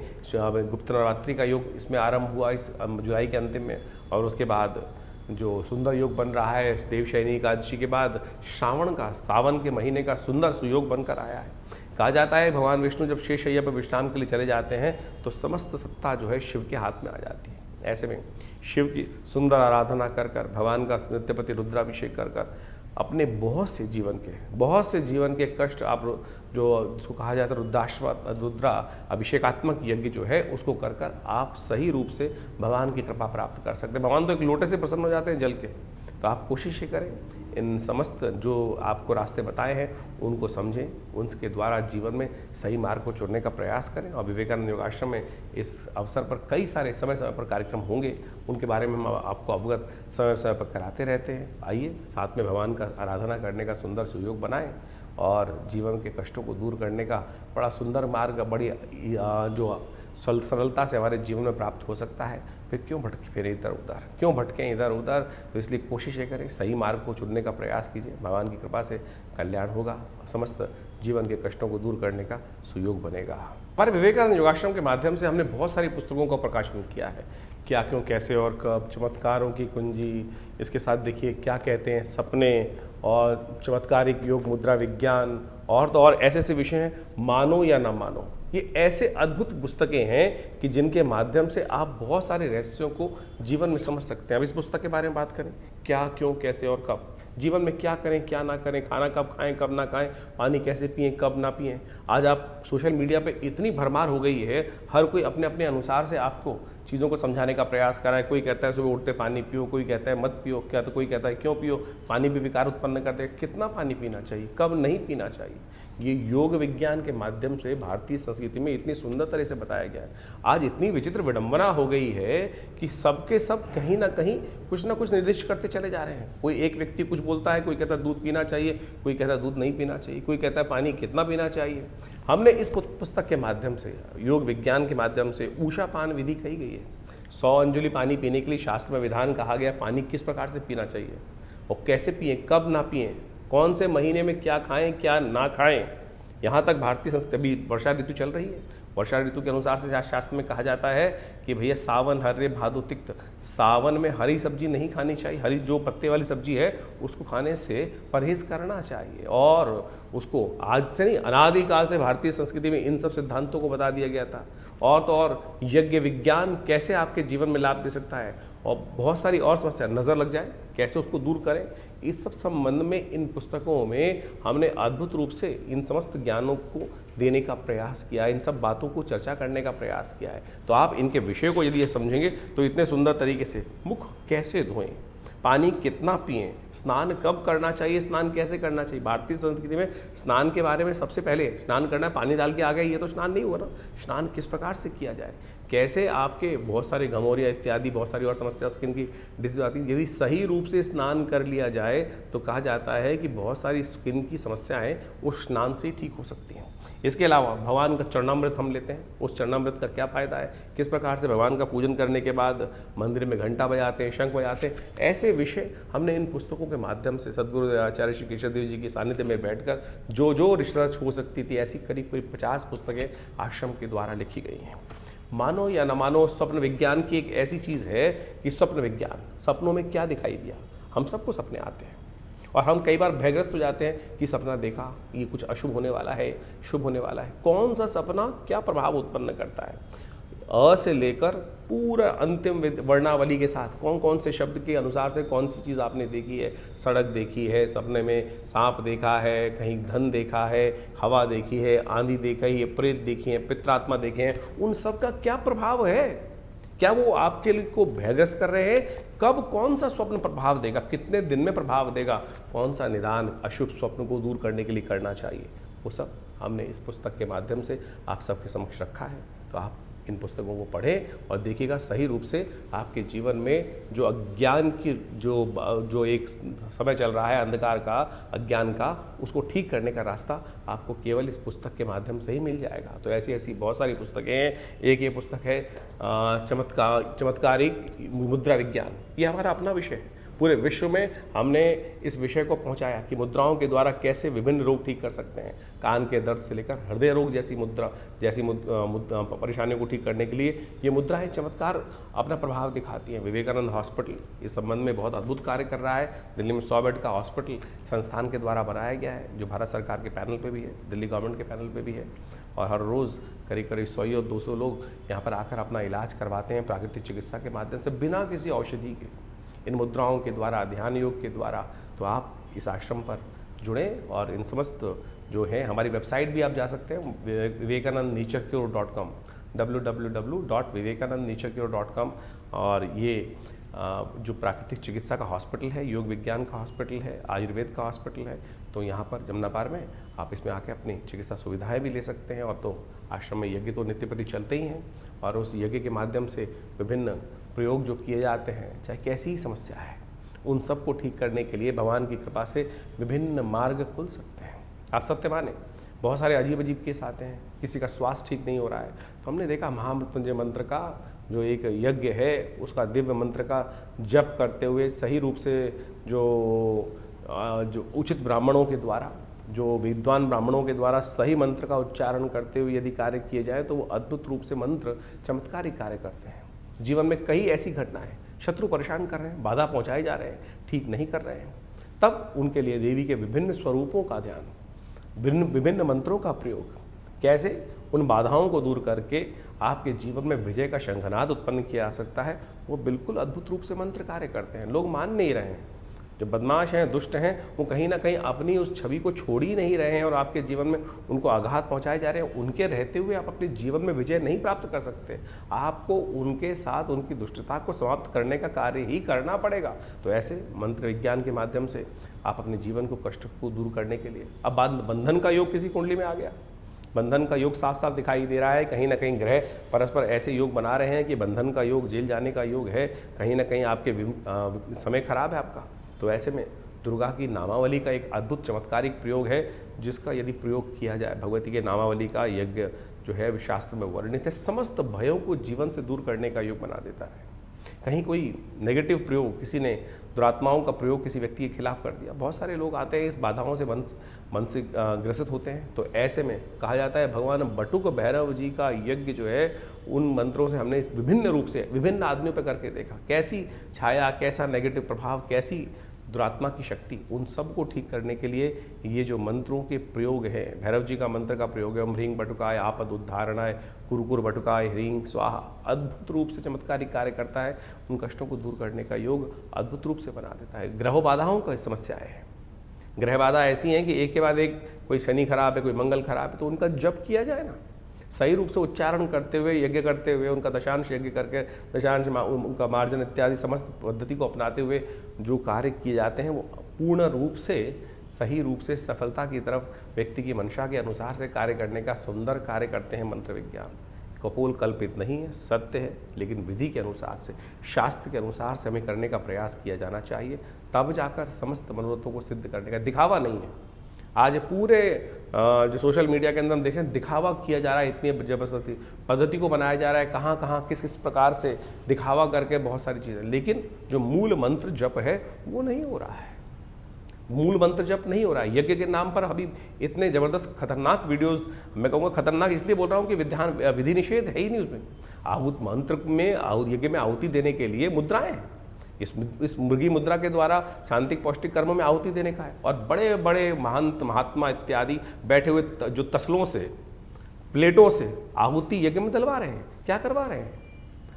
गुप्त नवरात्रि का योग इसमें आरंभ हुआ इस जुलाई के अंतिम में, और उसके बाद जो सुंदर योग बन रहा है देवशयनी एकादशी के बाद श्रावण का, सावन के महीने का सुंदर सुयोग बनकर आया है। कहा जाता है भगवान विष्णु जब शेषशय्या पर विश्राम के लिए चले जाते हैं तो समस्त सत्ता जो है शिव के हाथ में आ जाती है। ऐसे में शिव की सुंदर आराधना कर भगवान का नित्यपति रुद्राभिषेक कर अपने बहुत से जीवन के कष्ट आप जो जिसको कहा जाता है रुद्रा अभिषेकात्मक यज्ञ जो है उसको कर आप सही रूप से भगवान की कृपा प्राप्त कर सकते हैं। भगवान तो एक लोटे से प्रसन्न हो जाते हैं जल के, तो आप कोशिश ये करें इन समस्त जो आपको रास्ते बताए हैं उनको समझें, उनके द्वारा जीवन में सही मार्ग को चुनने का प्रयास करें। और विवेकानंद योगाश्रम में इस अवसर पर कई सारे समय समय पर कार्यक्रम होंगे, उनके बारे में हम आपको अवगत समय समय पर कराते रहते हैं। आइए साथ में भगवान का आराधना करने का सुंदर सुयोग बनाएं और जीवन के कष्टों को दूर करने का बड़ा सुंदर मार्ग, बड़ी जो सरलता से हमारे जीवन में प्राप्त हो सकता है। फिर क्यों भटके फिर इधर उधर, क्यों भटकें इधर उधर? तो इसलिए कोशिश ये करें, सही मार्ग को चुनने का प्रयास कीजिए। भगवान की कृपा से कल्याण होगा, समस्त जीवन के कष्टों को दूर करने का सुयोग बनेगा। हमारे विवेकानंद योगाश्रम के माध्यम से हमने बहुत सारी पुस्तकों का प्रकाशन किया है। क्या, क्यों, कैसे और कब, चमत्कारों की कुंजी, इसके साथ देखिए क्या कहते हैं सपने, और चमत्कारिक योग मुद्रा विज्ञान, और तो और ऐसे ऐसे विषय हैं, मानो या ना मानो। ये ऐसे अद्भुत पुस्तकें हैं कि जिनके माध्यम से आप बहुत सारे रहस्यों को जीवन में समझ सकते हैं। अब इस पुस्तक के बारे में बात करें, क्या, क्यों, कैसे और कब, जीवन में क्या करें क्या ना करें, खाना कब खाएं कब ना खाएं, पानी कैसे पिएं कब ना पिएं। आज आप सोशल मीडिया पे इतनी भरमार हो गई है, हर कोई अपने अपने अनुसार से आपको चीज़ों को समझाने का प्रयास कर रहा है। कोई कहता है सुबह उठते पानी पियो, कोई कहता है मत पियो, क्या तो कोई कहता है क्यों पियो, पानी भी विकार उत्पन्न करते हैं। कितना पानी पीना चाहिए, कब नहीं पीना चाहिए, ये योग विज्ञान के माध्यम से भारतीय संस्कृति में इतनी सुंदर तरह से बताया गया है। आज इतनी विचित्र विडंबना हो गई है कि सबके सब कहीं ना कुछ निर्दिष्ट करते चले जा रहे हैं। कोई एक व्यक्ति कुछ बोलता है, कोई कहता है दूध पीना चाहिए, कोई कहता है दूध नहीं पीना चाहिए, कोई कहता है पानी कितना पीना चाहिए। हमने इस पुस्तक के माध्यम से, योग विज्ञान के माध्यम से ऊषा पान विधि कही गई है। 100 अंजुलि पानी पीने के लिए शास्त्र में विधान कहा गया, पानी किस प्रकार से पीना चाहिए और कैसे पिएं, कब ना पिएं, कौन से महीने में क्या खाएं क्या ना खाएं। यहाँ तक भारतीय संस्कृति, अभी वर्षा ऋतु चल रही है, वर्षा ऋतु के अनुसार से शास्त्र में कहा जाता है कि भैया सावन हर्रे भादो तिक्त, सावन में हरी सब्जी नहीं खानी चाहिए, हरी जो पत्ते वाली सब्जी है उसको खाने से परहेज करना चाहिए। और उसको आज से नहीं, अनादिकाल से भारतीय संस्कृति में इन सब सिद्धांतों को बता दिया गया था। और तो और यज्ञ विज्ञान कैसे आपके जीवन में लाभ दे सकता है, और बहुत सारी और समस्या, नज़र लग जाए कैसे उसको दूर करें, इस सब संबंध में इन पुस्तकों में हमने अद्भुत रूप से इन समस्त ज्ञानों को देने का प्रयास किया है, इन सब बातों को चर्चा करने का प्रयास किया है। तो आप इनके विषय को यदि ये समझेंगे तो इतने सुंदर तरीके से मुख कैसे धोएं, पानी कितना पिएं, स्नान कब करना चाहिए, स्नान कैसे करना चाहिए। भारतीय संस्कृति में स्नान के बारे में सबसे पहले स्नान करना है, पानी डाल के आ गए, ये तो स्नान नहीं हुआ ना। स्नान किस प्रकार से किया जाए, कैसे आपके बहुत सारे घमौरिया इत्यादि बहुत सारी और समस्या, स्किन की डिजीज आती है। यदि सही रूप से स्नान कर लिया जाए तो कहा जाता है कि बहुत सारी स्किन की समस्याएं उस स्नान से ही ठीक हो सकती हैं। इसके अलावा भगवान का चरणामृत हम लेते हैं, उस चरणामृत का क्या फ़ायदा है, किस प्रकार से भगवान का पूजन करने के बाद मंदिर में घंटा बजाते हैं, शंख बजाते हैं, ऐसे विषय हमने इन पुस्तकों के माध्यम से सद्गुरु आचार्य श्री केशव देव जी के सानिध्य में बैठकर जो रिसर्च हो सकती थी, ऐसी करीब 50 पुस्तकें आश्रम के द्वारा लिखी गई हैं। मानो या न मानो, स्वप्न विज्ञान की एक ऐसी चीज़ है कि स्वप्न विज्ञान, सपनों में क्या दिखाई दिया, हम सबको सपने आते हैं और हम कई बार भयग्रस्त हो जाते हैं कि सपना देखा, ये कुछ अशुभ होने वाला है, शुभ होने वाला है। कौन सा सपना क्या प्रभाव उत्पन्न करता है, अ से लेकर पूरा अंतिम वर्णावली के साथ कौन कौन से शब्द के अनुसार से कौन सी चीज़ आपने देखी है। सड़क देखी है, सपने में सांप देखा है, कहीं धन देखा है, हवा देखी है, आंधी देखी है, प्रेत देखी है, पित्रात्मा देखे हैं, उन सब का क्या प्रभाव है, क्या वो आपके लिए को भयग्रस्त कर रहे हैं, कब कौन सा स्वप्न प्रभाव देगा, कितने दिन में प्रभाव देगा, कौन सा निदान अशुभ स्वप्न को दूर करने के लिए करना चाहिए, वो सब हमने इस पुस्तक के माध्यम से आप सबके समक्ष रखा है। तो आप इन पुस्तकों को पढ़ें और देखिएगा सही रूप से आपके जीवन में जो अज्ञान की जो एक समय चल रहा है, अंधकार का, अज्ञान का, उसको ठीक करने का रास्ता आपको केवल इस पुस्तक के माध्यम से ही मिल जाएगा। तो ऐसी ऐसी बहुत सारी पुस्तकें हैं। एक ये पुस्तक है चमत्कारिक मुद्रा विज्ञान, ये हमारा अपना विषय है। पूरे विश्व में हमने इस विषय को पहुंचाया कि मुद्राओं के द्वारा कैसे विभिन्न रोग ठीक कर सकते हैं। कान के दर्द से लेकर हृदय रोग जैसी परेशानियों को ठीक करने के लिए ये मुद्राएं चमत्कार अपना प्रभाव दिखाती हैं। विवेकानंद हॉस्पिटल इस संबंध में बहुत अद्भुत कार्य कर रहा है। दिल्ली में 100 बेड का हॉस्पिटल संस्थान के द्वारा बनाया गया है, जो भारत सरकार के पैनल पे भी है, दिल्ली गवर्नमेंट के पैनल पे भी है। और हर रोज़ करीब 100 या 200 लोग यहाँ पर आकर अपना इलाज करवाते हैं प्राकृतिक चिकित्सा के माध्यम से, बिना किसी औषधि के, इन मुद्राओं के द्वारा, ध्यान योग के द्वारा। तो आप इस आश्रम पर जुड़ें और इन समस्त जो है, हमारी वेबसाइट भी आप जा सकते हैं vivekanandnaturecure.com, www.vivekanandnaturecure.com। और ये जो प्राकृतिक चिकित्सा का हॉस्पिटल है, योग विज्ञान का हॉस्पिटल है, आयुर्वेद का हॉस्पिटल है, तो यहाँ पर जमुना पार में आप इसमें आके अपनी चिकित्सा सुविधाएं भी ले सकते हैं। और तो आश्रम में यज्ञ तो नित्य प्रति चलते ही हैं, और उस यज्ञ के माध्यम से विभिन्न प्रयोग जो किए जाते हैं, चाहे कैसी ही समस्या है, उन सब को ठीक करने के लिए भगवान की कृपा से विभिन्न मार्ग खुल सकते हैं। आप सत्य माने, बहुत सारे अजीब अजीब केस आते हैं, किसी का स्वास्थ्य ठीक नहीं हो रहा है, तो हमने देखा महामृत्युंजय मंत्र का जो एक यज्ञ है, उसका दिव्य मंत्र का जप करते हुए सही रूप से जो उचित ब्राह्मणों के द्वारा, जो विद्वान ब्राह्मणों के द्वारा सही मंत्र का उच्चारण करते हुए यदि कार्य किए जाए तो वो अद्भुत रूप से मंत्र चमत्कारिक कार्य करते हैं। जीवन में कई ऐसी घटनाएं, शत्रु परेशान कर रहे हैं, बाधा पहुंचाए जा रहे हैं, ठीक नहीं कर रहे हैं, तब उनके लिए देवी के विभिन्न स्वरूपों का ध्यान, विभिन्न मंत्रों का प्रयोग, कैसे उन बाधाओं को दूर करके आपके जीवन में विजय का शंखनाद उत्पन्न किया जा सकता है, वो बिल्कुल अद्भुत रूप से मंत्र कार्य करते हैं। लोग मान नहीं रहे हैं, जो बदमाश हैं, दुष्ट हैं, वो कहीं ना कहीं अपनी उस छवि को छोड़ ही नहीं रहे हैं और आपके जीवन में उनको आघात पहुंचाए जा रहे हैं। उनके रहते हुए आप अपने जीवन में विजय नहीं प्राप्त कर सकते, आपको उनके साथ उनकी दुष्टता को समाप्त करने का कार्य ही करना पड़ेगा। तो ऐसे मंत्र विज्ञान के माध्यम से आप अपने जीवन को, कष्ट को दूर करने के लिए, अब बंधन का योग किसी कुंडली में आ गया, बंधन का योग साफ साफ दिखाई दे रहा है, कहीं ना कहीं ग्रह परस्पर ऐसे योग बना रहे हैं कि बंधन का योग, जेल जाने का योग है, कहीं ना कहीं आपके समय खराब है आपका। तो ऐसे में दुर्गा की नामावली का एक अद्भुत चमत्कारिक प्रयोग है, जिसका यदि प्रयोग किया जाए, भगवती के नामावली का यज्ञ जो है शास्त्र में वर्णित है, समस्त भयों को जीवन से दूर करने का योग बना देता है। कहीं कोई नेगेटिव प्रयोग, किसी ने दुरात्माओं का प्रयोग किसी व्यक्ति के खिलाफ कर दिया, बहुत सारे लोग आते हैं इस बाधाओं से मन से ग्रसित होते हैं। तो ऐसे में कहा जाता है भगवान बटुक भैरव जी का यज्ञ जो है, उन मंत्रों से हमने विभिन्न रूप से विभिन्न आदमियों पर करके देखा, कैसी छाया, कैसा नेगेटिव प्रभाव, कैसी दुरात्मा की शक्ति, उन सब को ठीक करने के लिए ये जो मंत्रों के प्रयोग है, भैरव जी का मंत्र का प्रयोग है, ओम ह्रीं बटुकाय आपद उद्धारणाय कुरकुर बटुकाय ह्रीं स्वाहा, अद्भुत रूप से चमत्कारिक कार्य करता है। उन कष्टों को दूर करने का योग अद्भुत रूप से बना देता है। ग्रह बाधाओं का समस्याएं हैं, ग्रह बाधा ऐसी हैं कि एक के बाद एक, कोई शनि खराब है, कोई मंगल खराब है, तो उनका जप किया जाए ना, सही रूप से उच्चारण करते हुए, यज्ञ करते हुए, उनका दशांश यज्ञ करके, दशांश उनका मार्जन इत्यादि समस्त पद्धति को अपनाते हुए जो कार्य किए जाते हैं, वो पूर्ण रूप से, सही रूप से सफलता की तरफ व्यक्ति की मंशा के अनुसार से कार्य करने का सुंदर कार्य करते हैं। मंत्र विज्ञान कपोल कल्पित नहीं है, सत्य है, लेकिन विधि के अनुसार से, शास्त्र के अनुसार से हमें करने का प्रयास किया जाना चाहिए, तब जाकर समस्त मनोरथों को सिद्ध करने का, दिखावा नहीं है। आज पूरे जो सोशल मीडिया के अंदर हम देखें, दिखावा किया जा रहा है, इतनी जबरदस्ती पद्धति को बनाया जा रहा है, कहाँ कहाँ किस किस प्रकार से दिखावा करके बहुत सारी चीज़ें, लेकिन जो मूल मंत्र जप है वो नहीं हो रहा है, मूल मंत्र जप नहीं हो रहा है। यज्ञ के नाम पर अभी इतने ज़बरदस्त खतरनाक वीडियोस, मैं कहूँगा खतरनाक इसलिए बोल रहा हूँ कि विधि निषेध है ही नहीं उसमें। आहुत मंत्र में, यज्ञ में आहुति देने के लिए मुद्राएं हैं, इस मृगी मुद्रा के द्वारा शांतिक पौष्टिक कर्मों में आहुति देने का है। और बड़े बड़े महंत महात्मा इत्यादि बैठे हुए जो तसलों से, प्लेटों से आहुति यज्ञ में डलवा रहे हैं, क्या करवा रहे हैं?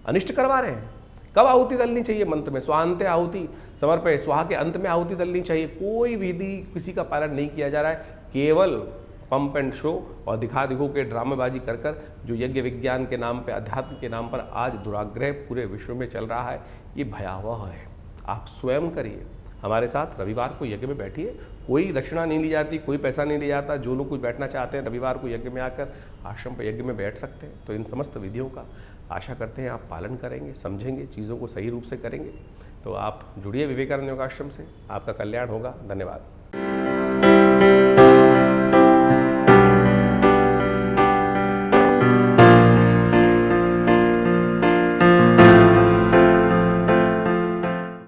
अनिष्ट करवा रहे हैं। कब आहुति डलनी चाहिए? मंत्र में स्वांते आहुति समर्पय, स्वाहा के अंत में आहुति डलनी चाहिए। कोई विधि किसी का पालन नहीं किया जा रहा है, केवल पंप एंड शो और दिखा दिखो के ड्रामेबाजी कर कर जो यज्ञ विज्ञान के नाम पे, अध्यात्म के नाम पर आज दुराग्रह पूरे विश्व में चल रहा है, ये भयावह है। आप स्वयं करिए, हमारे साथ रविवार को यज्ञ में बैठिए, कोई दक्षिणा नहीं ली जाती, कोई पैसा नहीं लिया जाता। जो लोग कुछ बैठना चाहते हैं रविवार को यज्ञ में आकर आश्रम पर यज्ञ में बैठ सकते हैं। तो इन समस्त विधियों का आशा करते हैं आप पालन करेंगे, समझेंगे, चीज़ों को सही रूप से करेंगे। तो आप जुड़िए विवेकानंद योगाश्रम से, आपका कल्याण होगा। धन्यवाद।